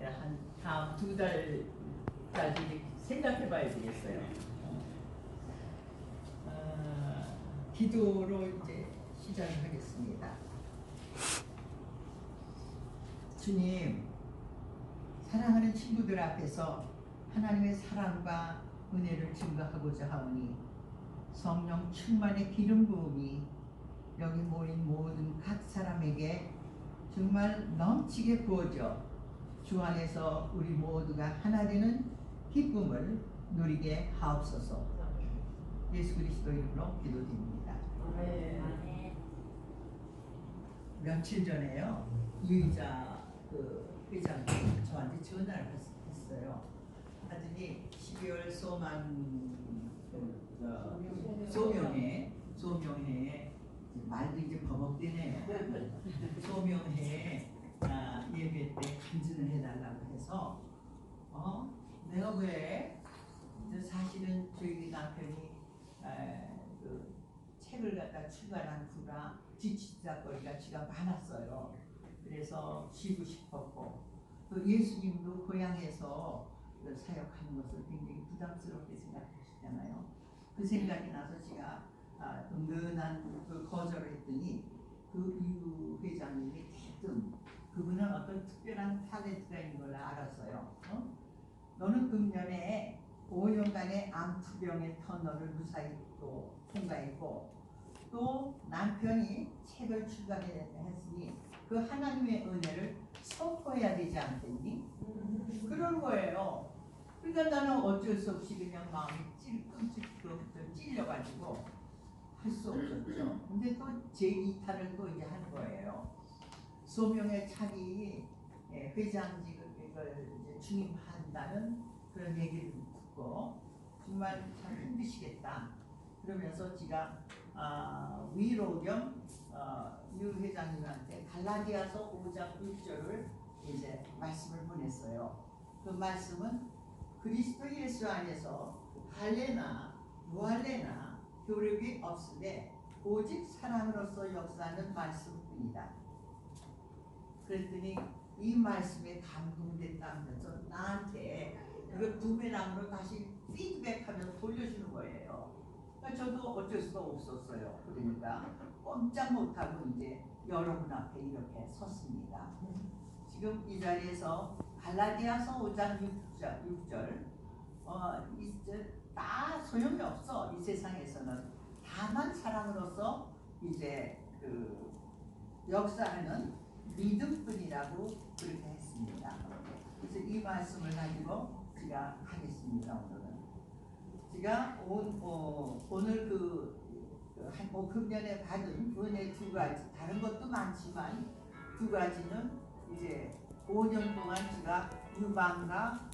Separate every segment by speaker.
Speaker 1: 한 다음 2달까지 생각해봐야 되겠어요. 기도로 이제 시작을 하겠습니다. 주님, 사랑하는 친구들 앞에서 하나님의 사랑과 은혜를 증거하고자 하오니 성령 충만의 기름 부음이 여기 모인 모든 각 사람에게 정말 넘치게 부어져 주 안에서 우리 모두가 하나 되는 기쁨을 누리게 하옵소서. 예수 그리스도 이름으로 기도드립니다. 며칠 전에요, 유이자 회장이 저한테 전화를 했어요. 하더니 12월 소명회 말도 이제 버벅대네요. 소명회 예배 때 간증을 해달라고 해서 내가 왜 사실은 저희 남편이 그 책을 갖다 출간한 후라 지치다거리가 지가 많았어요. 그래서 쉬고 싶었고 또 예수님도 고향에서 사역하는 것을 굉장히 부담스럽게 생각하시잖아요. 그 생각이 나서 제가 은근한 그 거절을 했더니 그 유 회장님이 대뜸 그분은 어떤 특별한 탤런트가 있는 걸 알았어요. 너는 금년에 5년간의 암투병의 터널을 무사히 또 통과했고 또 남편이 책을 출간했으니 그 하나님의 은혜를 선포해야 되지 않겠니? 그런 거예요. 그러니까 나는 어쩔 수 없이 그냥 마음이 찔려가지고 할 수 없었죠. 근데 또 제2탄을 또 이제 한 거예요. 소명의 차기 회장직을 이제 중임한다는 그런 얘기를 듣고 정말 참 힘드시겠다. 그러면서 제가 위로 겸 유 회장님한테 갈라디아서 5장 6절을 이제 말씀을 보냈어요. 그 말씀은 그리스도 예수 안에서 할례나 무할례나 교력이 없으되 오직 사랑으로서 역사하는 말씀뿐이다. 그랬더니 이 말씀에 감동됐다면서 나한테 그 부메랑으로 다시 피드백하면서 돌려주는 거예요. 그러니까 저도 어쩔 수가 없었어요. 그러니까 꼼짝 못하고 이제 여러분 앞에 이렇게 섰습니다. 지금 이 자리에서 갈라디아서 5장 6절 이제 다 소용이 없어. 이 세상에서는 다만 사랑으로서 이제 그 역사하는 믿음뿐이라고 그렇게 했습니다. 그래서 이 말씀을 가지고 제가 하겠습니다. 오늘은 제가 오늘 금년에 받은 은혜 2가지, 다른 것도 많지만 2가지는 이제 5년 동안 제가 유방과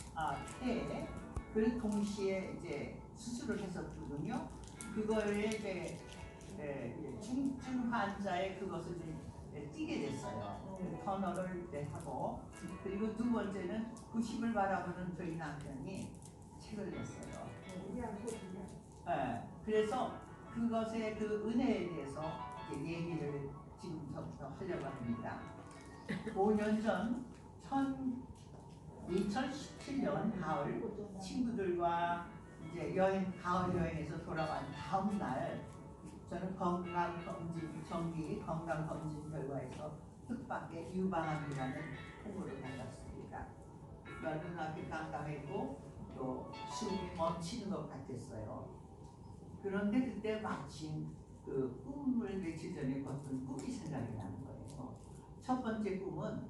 Speaker 1: 폐 그걸 동시에 이제 수술을 했었거든요. 그거에 이제 중증 환자의 그것을 뛰게 됐어요. 터널을 하고, 그리고 2번째는 그 힘을 바라보는 저희 남편이 책을 냈어요. 그래서 그것의 그 은혜에 대해서 이제 얘기를 지금부터 하려고 합니다. 5년 전 2017년 가을 친구들과 이제 가을 여행에서 돌아간 다음 날 저는 정기 건강검진 결과에서 뜻밖의 유방암이라는 통보를 받았습니다. 눈앞이 깜깜했고 또 숨이 멈추는 것 같았어요. 그런데 그때 마침 그 꿈을 며칠 전에 꿨던 꿈이 생각이 나는 거예요. 첫 번째 꿈은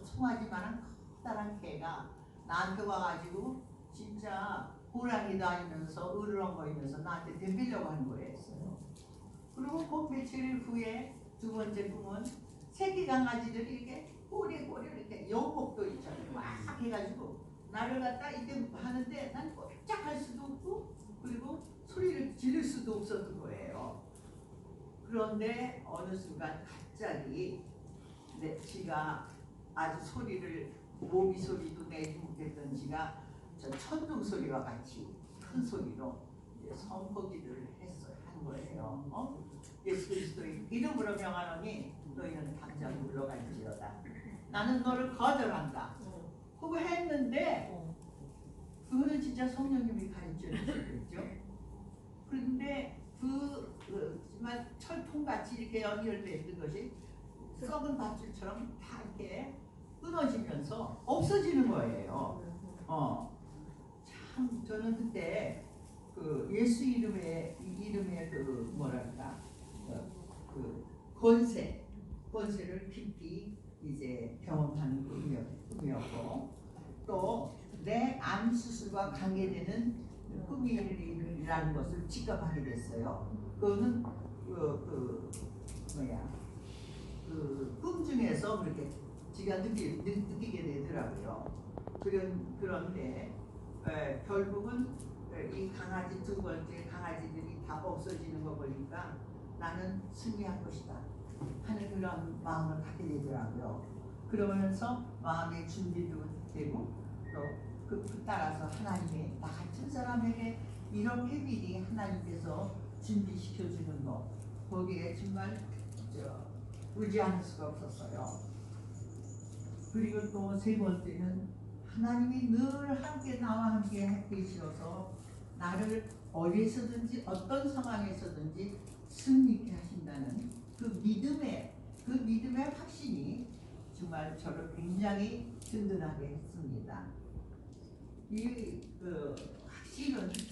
Speaker 1: 송아지만한 커다란 개가 나한테 와가지고 진짜 호랑이도 아니면서 으르렁거리면서 나한테 덤비려고 하는 거였어요. 그리고 그 며칠 후에 2번째 꿈은 새끼 강아지들이 이렇게 꼬리꼬리 이렇게 여우복도 있잖아요. 막 해가지고 나를 갖다 이렇게 하는데 난 꼼짝 할 수도 없고 그리고 소리를 지를 수도 없었던 거예요. 그런데 어느 순간 갑자기 지가 아주 소리를 모기 소리도 내지 못했던 지가 저 천둥 소리와 같이 큰 소리로 이제 선포기를 한 거예요. 예수 그리스도의 이름으로 명하노니 너희는 당장 물러갈지어다. 나는 너를 거절한다. 그거 했는데 그거는 진짜 성령님이 가르쳐 주셨겠죠. 그런데 정말 철통같이 이렇게 연결되어 있는 것이 썩은 밧줄처럼 다 이렇게 끊어지면서 없어지는 거예요. 참 저는 그때 그 예수 이름의 그 뭐랄까 그 권세를 깊이 이제 경험하는 꿈이었고 또 내 암 수술과 관계되는 꿈이라는 것을 직감하게 됐어요. 그거는 꿈 중에서 그렇게 제가 느끼게 되더라고요. 그런데 결국은 이 강아지 두 번째 강아지들이 다 없어지는 거 보니까 나는 승리한 것이다 하는 그런 마음을 갖게 되더라고요. 그러면서 마음의 준비도 되고 또 그 따라서 하나님의 나 같은 사람에게 이렇게 미리 하나님께서 준비시켜 주는 것 거기에 정말 의지할 수가 없었어요. 그리고 또 세 번째는 하나님이 늘 함께 나와 함께 계시어서 나를 어디서든지 어떤 상황에서든지 승리케 하신다는 그 믿음의 확신이 정말 저를 굉장히 든든하게 했습니다. 이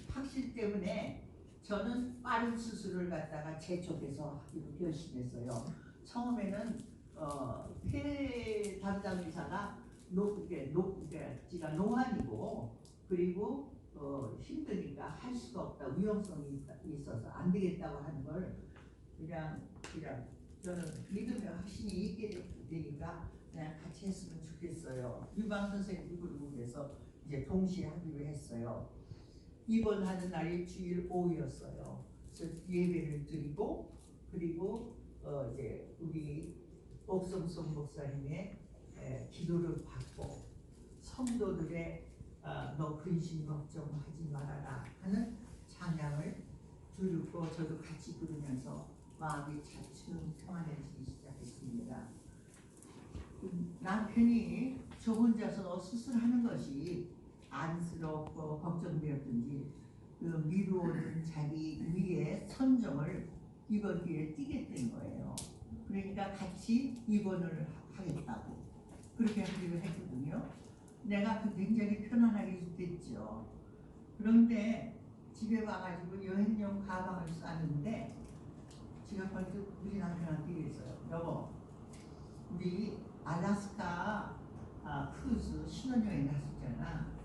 Speaker 1: 확실 때문에 저는 빠른 수술을 갖다가 제 쪽에서 하기로 결심했어요. 처음에는 폐 담당 의사가 지가 노안이고 그리고 힘드니까 할 수가 없다 위험성이 있어서 안 되겠다고 하는 걸 그냥 저는 믿음의 확신이 있게 되니까 그냥 같이 했으면 좋겠어요. 유방 선생님도 그러고 그래서 이제 동시에 하기로 했어요. 입원하는 날이 주일 오후였어요. 그래서 예배를 드리고 그리고 이제 우리 옥성송 목사님의 기도를 받고 성도들의 너 근심 걱정하지 말아라 하는 찬양을 들었고 저도 같이 부르면서 마음이 차츰 평안해지기 시작했습니다. 남편이 저 혼자서 수술하는 것이 안쓰럽고 걱정되었든지 그 미루어둔 자기 위에 선정을 이번 기회에 뛰게 된 거예요. 그러니까 같이 입원을 하겠다고 그렇게 하기로 했거든요. 내가 굉장히 편안하게 됐죠. 그런데 집에 와가지고 여행용 가방을 싸는데 제가 벌써 우리 남편한테 얘기했어요. 여보, 우리 알래스카 크루즈 신혼여행 갔었잖아.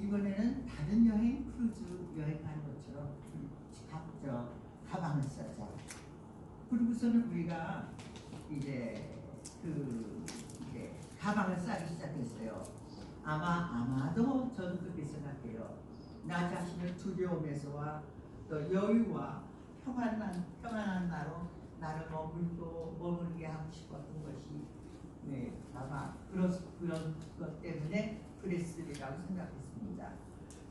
Speaker 1: 이번에는 다른 여행 크루즈 여행하는 것처럼 가방을 싸자. 그리고서는 우리가 이제 가방을 싸기 시작했어요. 아마도 저는 그렇게 생각해요. 나 자신을 두려움에서와 또 여유와 평안한 나를 머물게 하고 싶었던 것이 아마 그런 것 때문에 그랬으리라고 생각했습니다.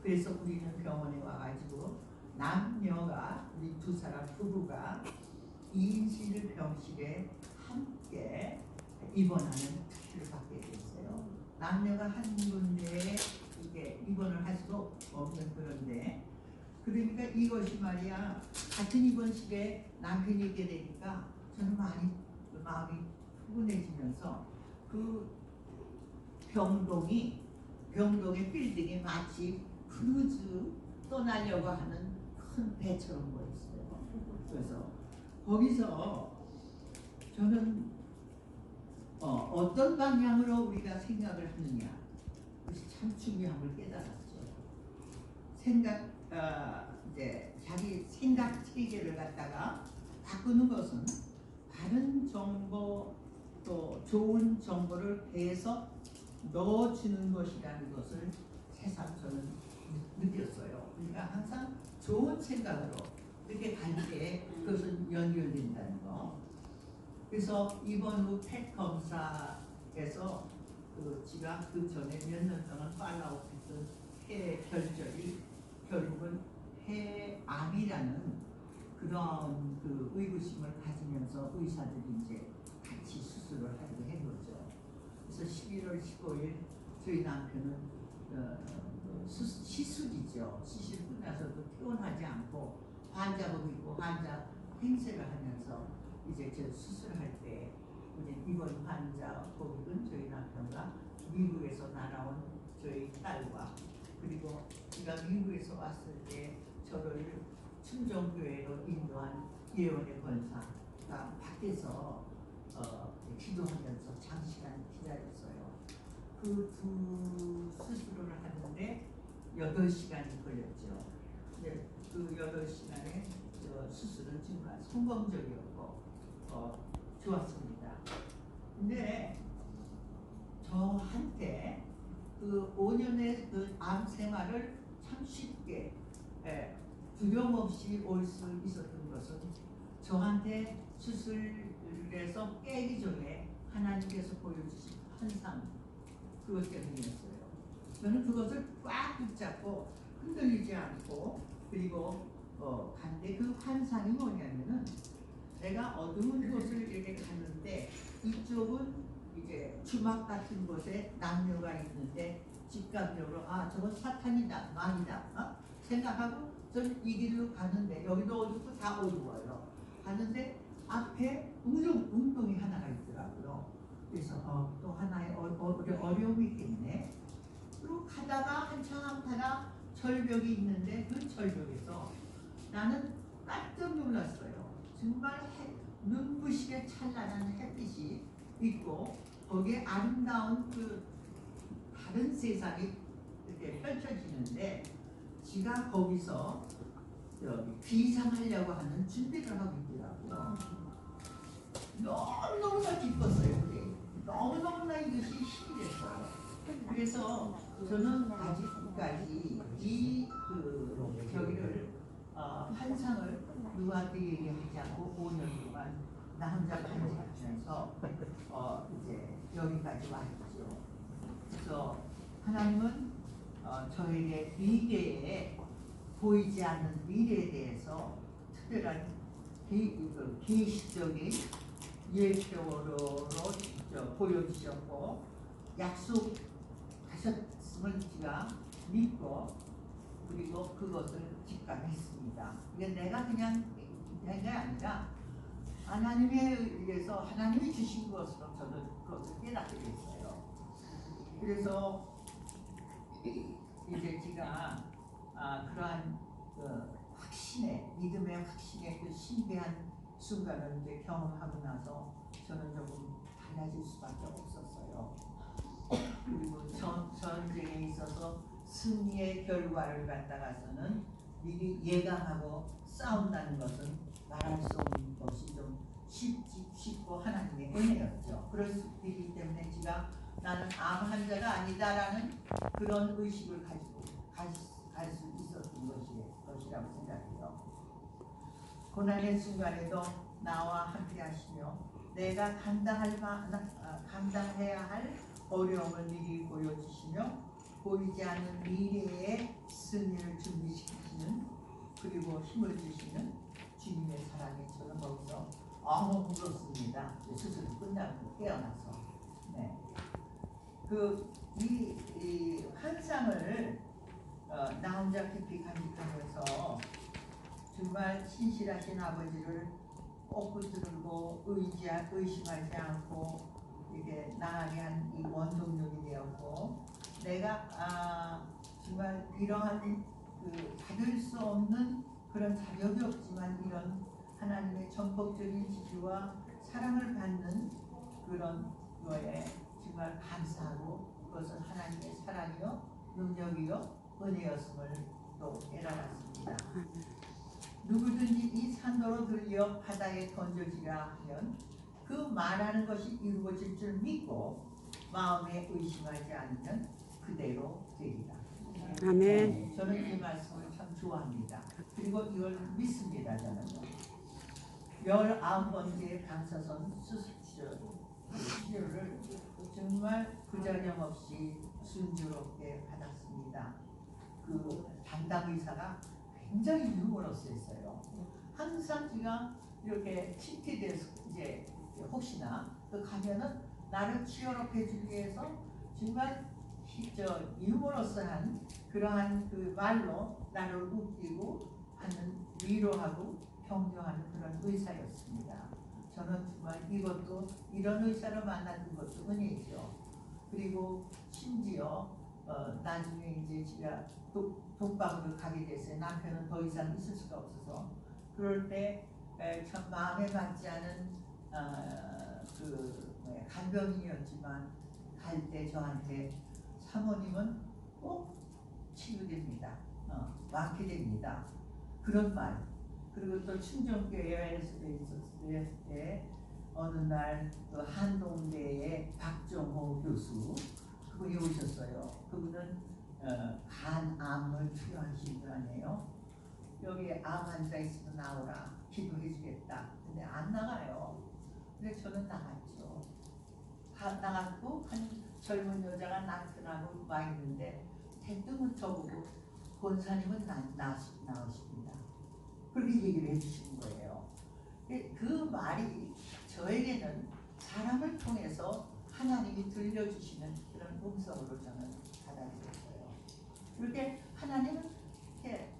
Speaker 1: 그래서 우리는 병원에 와가지고 남녀가 우리 두 사람 부부가 2인실 병실에 함께 입원하는 특혜를 받게 됐어요. 남녀가 한 군데에 이게 입원을 할 수 없는 그런데 그러니까 이것이 말이야 같은 입원실에 남편이 있게 되니까 저는 마음이 푸근해지면서 그 병동의 빌딩이 마치 크루즈 떠나려고 하는 큰 배처럼 보였어요. 그래서 거기서 저는 어떤 방향으로 우리가 생각을 하느냐 그것이 참 중요한 걸 깨달았죠. 이제 자기 생각 체계를 갖다가 바꾸는 것은 바른 정보 또 좋은 정보를 배에서 넣어주는 것이라는 것을 새삼 저는 느꼈어요. 그러니까 항상 좋은 생각으로 이렇게 갈 때 그것은 연결된다는 거. 그래서 이번 후 펫 검사에서 제가 그 전에 몇 년 동안 팔로우했던 폐 결절이 결국은 폐암이라는 그런 의구심을 가지면서 의사들이 이제 같이 수술을 하기로 한 거죠. 그래서 11월 15일 저희 남편은 시술이죠. 시술 끝나서도 퇴원하지 않고 환자복 입고 환자 행세를 하면서 이제 저 수술할 때 이제 입원 환자 거기는 저희 남편과 미국에서 날아온 저희 딸과 그리고 제가 미국에서 왔을 때 저를 충정교회로 인도한 예원의 권사가 밖에서 기도하면서 장시간 기다렸어요. 그 두 수술을 하는데 8시간이 걸렸죠. 네, 그 8시간의 수술은 정말 성공적이었고 좋았습니다. 근데 저한테 그 5년의 그 암 생활을 참 쉽게 두려움 없이 올 수 있었던 것은 저한테 수술에서 깨기 전에 하나님께서 보여주신 환상 그것 때문이었어요. 저는 그것을 꽉 붙잡고 흔들리지 않고 그리고 간데 그 환상이 뭐냐면은 내가 어두운 곳을 이렇게 갔는데 이쪽은 이제 주막 같은 곳에 남녀가 있는데 직감적으로 아 저건 사탄이다 마귀다 생각하고 저는 이 길로 가는데 여기도 어둡고 다 어두워요. 가는데 앞에 운동이 하나가 있더라고요. 그래서 또 하나의 어려움이 있겠네. 그리고 가다가 한참 가다 절벽이 있는데 그 절벽에서 나는 깜짝 놀랐어요. 정말 눈부시게 찬란한 햇빛이 있고 거기에 아름다운 그 다른 세상이 이렇게 펼쳐지는데 지가 거기서 비상하려고 하는 준비를 하고 있더라고요. 너무너무나 기뻤어요. 그게. 너무너무나 이것이 힘이 됐어요. 그래서 저는 아직까지 저기를 환상을 누구한테 얘기하지 않고 5년 동안 나 혼자 간직하면서 이제 여기까지 왔죠. 그래서 하나님은 저에게 미래에 보이지 않는 미래에 대해서 특별한 계시적인 예표로 보여주셨고 약속하셨음을 제가 믿고 그리고 그것을 직감했습니다. 이게 내가 그냥 된 게 아니라 하나님에 의해서 하나님이 주신 것으로 저는 그것을 깨닫게 됐어요. 그래서 이제 제가 그러한 확신의 믿음의 확신의 그 신비한 순간을 이제 경험하고 나서 저는 조금 달라질 수밖에 없었어요. 그리고 전쟁에 있어서 승리의 결과를 갖다가서는 미리 예감하고 싸운다는 것은 말할 수 없는 것이 좀 쉽고 하나님의 은혜였죠. 그럴 수 있기 때문에 제가 나는 암 환자가 아니다라는 그런 의식을 가지고 갈 수 있었던 것이라고 생각해요. 고난의 순간에도 나와 함께 하시며 내가 감당해야 할 어려움을 미리 보여주시며 보이지 않는 미래의 승리를 준비시키시는 그리고 힘을 주시는 주님의 사랑이 저는 거기서 너무 부럽습니다. 수술이 끝나고 깨어나서 이 환상을 나 혼자 깊이 간직하면서 정말 신실하신 아버지를 꼭 붙들고 의심하지 않고 이렇게 나가게 한 이 원동력이 되었고 내가 정말 이러한 받을 수 없는 그런 자격이 없지만 이런 하나님의 전폭적인 지주와 사랑을 받는 그런 거에 정말 감사하고 그것은 하나님의 사랑이요 능력이요 은혜였음을 또 깨달았습니다. 누구든지 이 산도로 들려 바다에 던져지라 하면 그 말하는 것이 이루어질 줄 믿고 마음에 의심하지 않으면 그대로 되리라.
Speaker 2: 아멘.
Speaker 1: 저는 이 말씀을 참 좋아합니다. 그리고 이걸 믿습니다. 저는요. 19번째 방사선 수술 치료를 정말 부작용 없이 순조롭게 받았습니다. 그 담당 의사가 굉장히 유머러스했어요. 항상 제가 이렇게 CT돼서 이제 혹시나 그 가면은 나를 치료롭게 해주기 위해서 정말 유머러스한 그러한 그 말로 나를 웃기고 하는 위로하고 격려하는 그런 의사였습니다. 저는 정말 이것도 이런 의사를 만나는 것도 은혜죠. 그리고 심지어 나중에 이제 제가 독방으로 가게 됐어요. 남편은 더 이상 있을 수가 없어서. 그럴 때 참 마음에 맞지 않은 간병인이었지만 갈 때 저한테 사모님은 꼭 치유됩니다. 완쾌됩니다. 그런 말. 그리고 또 충정교회에서도 있었을 때 어느 날 그 한동대의 박정호 교수 그분이 오셨어요. 그분은 간암을 치료하신 분 아니에요. 여기 암 환자 있으면 나오라 기도해 주겠다. 근데 안 나가요. 근데 저는 나갔죠. 나갔고 한 젊은 여자가 남편하고 와 있는데 대뜸은 저보고 권사님은 나오십니다. 그렇게 얘기를 해주시는 거예요. 그 말이 저에게는 사람을 통해서 하나님이 들려주시는 그런 음성으로 저는 받아들였어요. 그렇게 하나님은 이렇게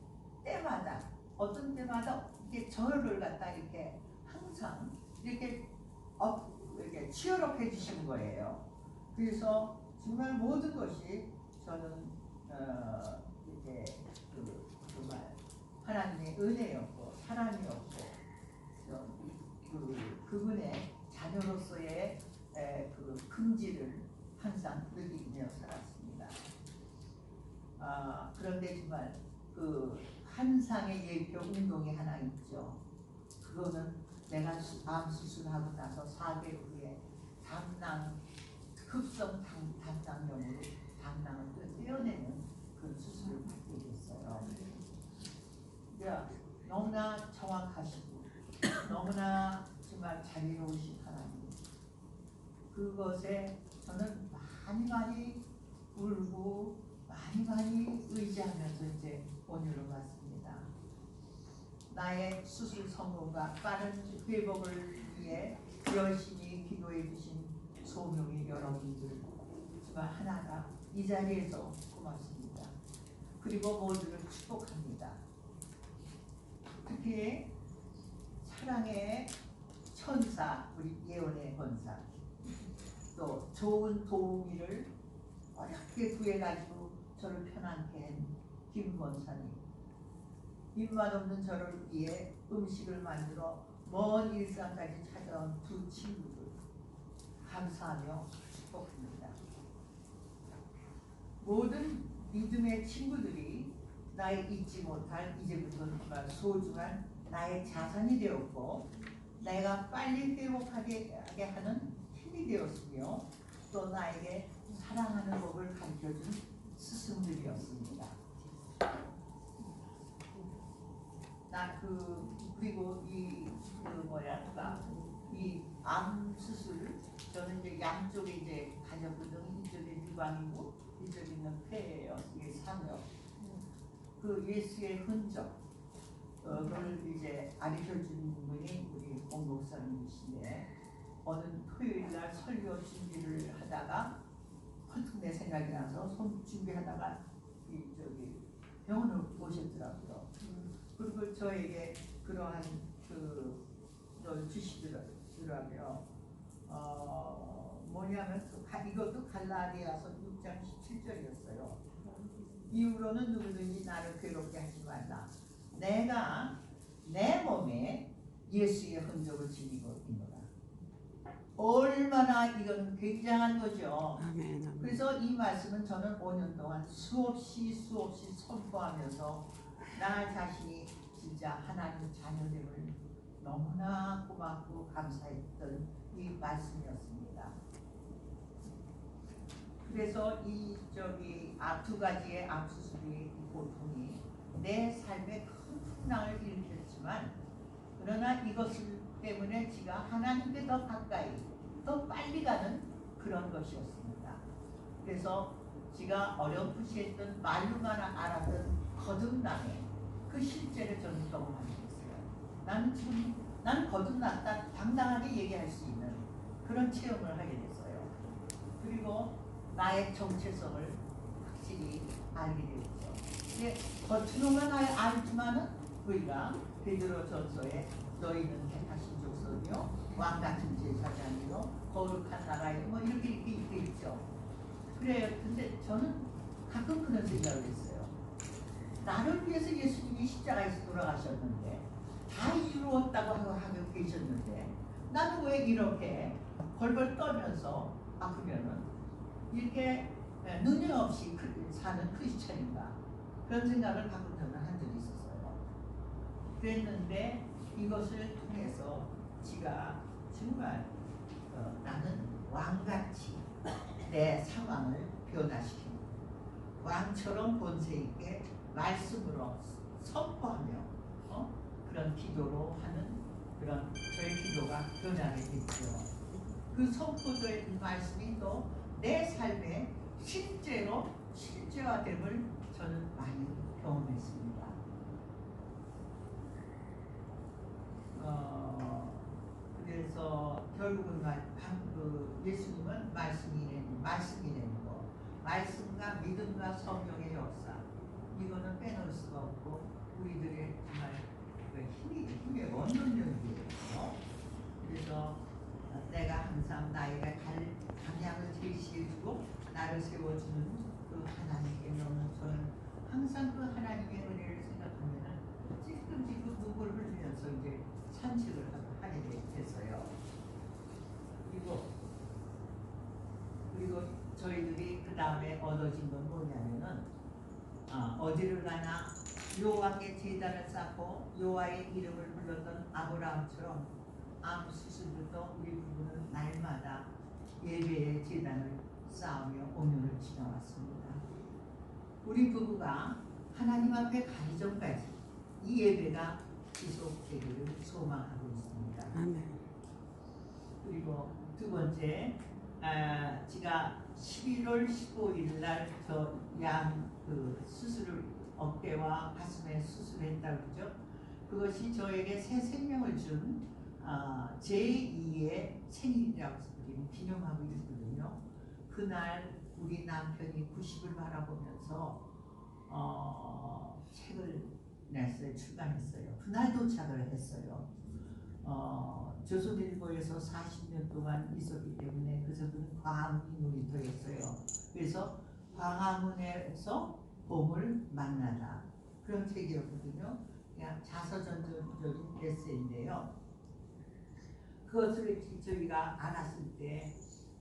Speaker 1: 때마다 어떤 때마다 이렇게 저를 갖다 이렇게 항상 이렇게 치열업 해주시는 거예요. 그래서 정말 모든 것이 저는 이렇게 정말 하나님의 은혜였고 사랑이었고 그분의 자녀로서의 그 긍지를 항상 느끼며 살았습니다. 그런데 정말 그 한상의 예표 운동이 하나 있죠. 그거는 내가 암 수술하고 나서 4개월 후에 급성 당낭염으로 당낭을 떼어내는 그 수술을 받게 됐어요. 너무나 정확하시고 너무나 정말 자비로우신 하나님, 그것에 저는 많이 울고 많이 의지하면서 이제 온유를 받습니다. 나의 수술 성공과 빠른 회복을 위해 열심히 기도해 주신 소명의 여러분들 정말 하나가 이 자리에서 고맙습니다. 그리고 모두를 축복합니다. 특히 사랑의 천사 우리 예언의 권사, 또 좋은 도우미를 어렵게 구해가지고 저를 편안케 한 김 권사님, 입맛 없는 저를 위해 음식을 만들어 먼 일산까지 찾아온 두 친구들 감사하며 축복합니다. 모든 믿음의 친구들이 나의 잊지 못할 이제부터는 정말 소중한 나의 자산이 되었고 내가 빨리 회복하게 하는 힘이 되었으며 또 나에게 사랑하는 법을 가르쳐준 스승들이었습니다. 그리고 이 암 수술 저는 이제 양쪽에 이제 가졌거든요. 이쪽에 유방이고 이쪽에 있는 폐예요. 이게 상엽. 그 예수의 흔적 그걸 이제 알려준 분이 우리 공복사님이신데 어느 토요일날 설교 준비를 하다가 헌뜩 내 생각이 나서 준비하다가 병원을 오셨더라고요. 그리고 저에게 그러한 걸 주시더라고요. 뭐냐면 이것도 갈라디아서 6장 17절이었어요. 이후로는 누구든지 나를 괴롭게 하지 말라. 내가 내 몸에 예수의 흔적을 지니고 있노라. 얼마나 이건 굉장한 거죠.
Speaker 2: 아멘.
Speaker 1: 그래서 이 말씀은 저는 5년 동안 수없이 선포하면서 나 자신이 진짜 하나님 자녀됨을 너무나 고맙고 감사했던 이 말씀이었습니다. 그래서 두 가지의 암 수술의 고통이 내 삶에 큰 풍랑을 일으켰지만 그러나 이것을 때문에 제가 하나님께 더 가까이 더 빨리 가는 그런 것이었습니다. 그래서 제가 어렴풋이 했던 말로만 알았던 거듭남의 그 실제를 저는 경험하게 됐어요. 나는 거듭났다 당당하게 얘기할 수 있는 그런 체험을 하게 됐어요. 그리고 나의 정체성을 확실히 알게 되었죠. 근데 겉으로만 알지만은 우리가 베드로전서에 너희는 택하신 족속이요 왕같은 제사장이요 거룩한 나라요 뭐 이렇게 있게 있죠. 그래요. 근데 저는 가끔 그런 생각을 했어요. 나를 위해서 예수님이 십자가에서 돌아가셨는데 다 이루었다고 하고 계셨는데 나는 왜 이렇게 벌벌 떨면서 아프면은 이렇게 눈이 없이 사는 크리스천인가 그런 생각을 가끔 저는 한 적이 있었어요. 그랬는데 이것을 통해서 지가 정말 나는 왕같이 내 상황을 변화시키는 왕처럼 본세 있게 말씀으로 선포하며 그런 기도로 하는 그런 저의 기도가 변하게 됐죠. 그 선포된 말씀이 또 내 삶에 실제로 실제화됨을 저는 많이 경험했습니다. 그래서 결국은 예수님은 말씀이라는 거, 말씀과 믿음과 성령의 역사 이거는 빼놓을 수가 없고 우리들의 정말 힘의 원동력이에요. 그래서 내가 항상 나에게 방향을 제시해주고 나를 세워주는 그 하나님께 너무 저는 항상 그 하나님의 은혜를 생각하면은 지금 눈물을 흘리면서 이제 산책을 하게 됐어요. 그리고 저희들이 그 다음에 얻어진 건 뭐냐면은 어디를 가나 여호와께 제단을 쌓고 여호와의 이름을 불렀던 아브라함처럼 암 수술부터 우리 부부는 날마다 예배의 제단을 쌓으며 오늘을 지나왔습니다. 우리 부부가 하나님 앞에 가기 전까지 이 예배가 지속되기를 소망하고 있습니다.
Speaker 2: 아멘.
Speaker 1: 그리고 두 번째, 제가 11월 15일 날 저 그 수술을 어깨와 가슴에 수술했다고 그러죠. 그것이 저에게 새 생명을 준 제2의 생일이라고 우리는 기념하고 있거든요. 그날 우리 남편이 90을 바라보면서 책을 냈어요. 출간했어요. 그날 도착을 했어요. 조선일보에서 40년 동안 있었기 때문에 그것은 광화문 놀이터였어요. 그래서 광화문에서 봄을 만나다 그런 책이었거든요. 그냥 자서전적인 에세이인데요. 그것을 저희가 알았을 때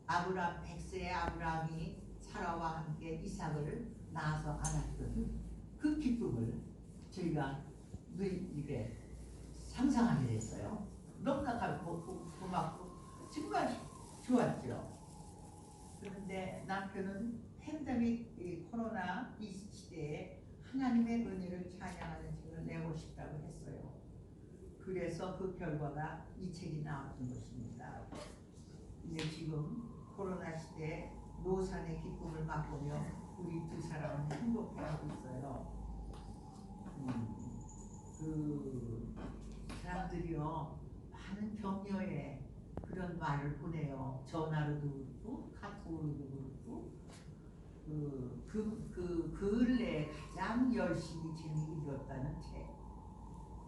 Speaker 1: 100세의 아브라함이 사라와 함께 이삭을 낳아서 안았던 그 기쁨을 저희가 늘 이렇게 상상하게 됐어요. 너무나 고맙고 정말 좋았죠. 그런데 남편은 팬데믹 코로나 이 시대에 하나님의 은혜를 찬양하는 책을 내고 싶다고 했어요. 그래서 그 결과가 이 책이 나왔던 것입니다. 근데 지금 코로나 시대에 노산의 기쁨을 맛보며 우리 두 사람은 행복해하고 있어요. 그 사람들이요 많은 격려에 그런 말을 보내요. 전화로도 그렇고 카톡으로도 그렇고 그 근래에 가장 열심히 읽었다는 책.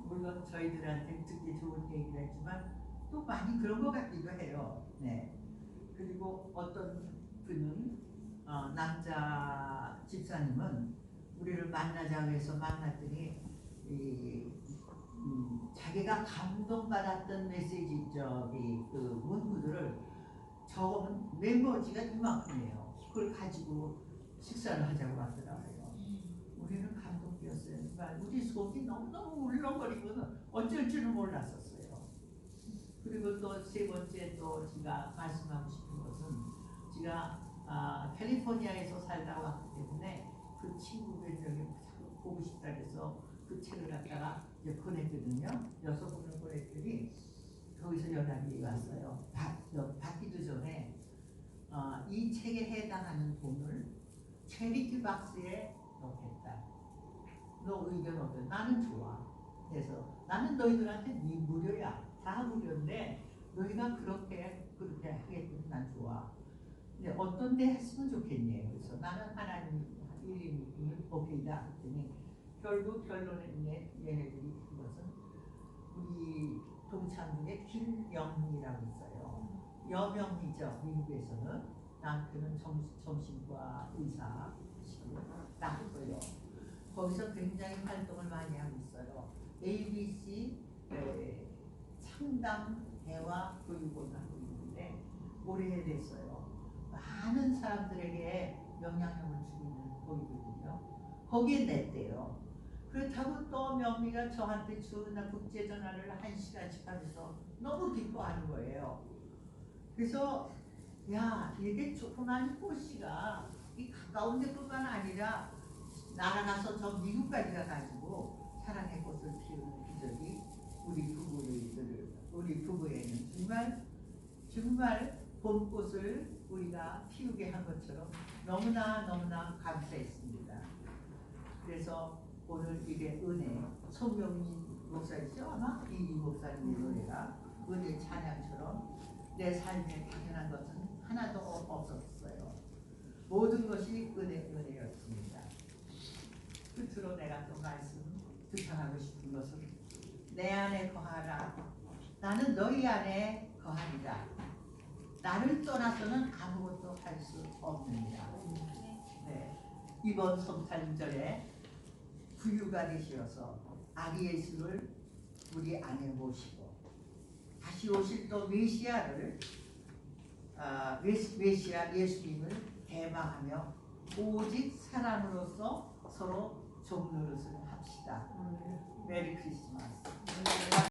Speaker 1: 물론 저희들한테 듣기 좋은 얘기겠지만 또 많이 그런 것 같기도 해요. 네. 그리고 어떤 분은 남자 집사님은 우리를 만나자고 해서 만났더니 자기가 감동받았던 메시지 그 문구들을 적어본 메모지가 이만큼이에요. 그걸 가지고 식사를 하자고 하더라고요. 우리는 감동이었어요. 정말 우리 속이 너무너무 울렁거리고는 어쩔 줄은 몰랐었어요. 그리고 또 세 번째 또 제가 말씀하고 싶은 것은 제가 캘리포니아에서 살다 왔기 때문에 그 친구들 저기 보고 싶다 해서 그 책을 갖다가 이제 보냈거든요. 6권을 보냈더니 거기서 연락이 왔어요. 받기도 전에 이 책에 해당하는 돈을 체리티 박스에 넣겠다. 너 의견 어때? 나는 좋아. 그래서 나는 너희들한테 무료야. 다 무료인데 너희가 그렇게 하겠으면 난 좋아. 근데 어떤 데 했으면 좋겠니? 그래서 나는 하나님 이름이 오케이다 했더니 결국 결론은 얘네들이 그것은 우리 동창들의 김영희라고 있어요. 여명이죠. 미국에서는 남편은 정신과 의사시고 낳고요. 거기서 굉장히 활동을 많이 하고 있어요. ABC 창당 대화 교육원 하고 있는데 오래됐어요. 많은 사람들에게 영향력을 주고 있는 거기거든요. 거기에 냈대요. 그렇다고 또 명미가 저한테 전화 국제 전화를 1시간씩 하면서 너무 기뻐하는 거예요. 그래서 야, 이게 조그만 호시가 이 가까운 데뿐만 아니라 날아가서 저 미국까지 가가지고 사랑의 꽃을 피우는 기적이 우리 부부에는 정말 봄꽃을 우리가 피우게 한 것처럼 너무나 감사했습니다. 그래서 오늘 이게 은혜, 손명민 목사이죠 아마 이 목사님의 노래가 은혜 찬양처럼 내 삶에 당연한 것은 하나도 없었어요. 모든 것이 은혜였습니다. 끝으로 내가 또 말씀 부탁하고 싶은 것은 내 안에 거하라. 나는 너희 안에 거하리라. 나를 떠나서는 아무것도 할 수 없느니라. 네. 이번 성탄절에 부유가 되시어서 아기 예수를 우리 안에 모시고 다시 오실 또 메시아를 메시아 예수님을 대망하며 오직 사람으로서 서로 종 노릇을 합시다. 메리 크리스마스.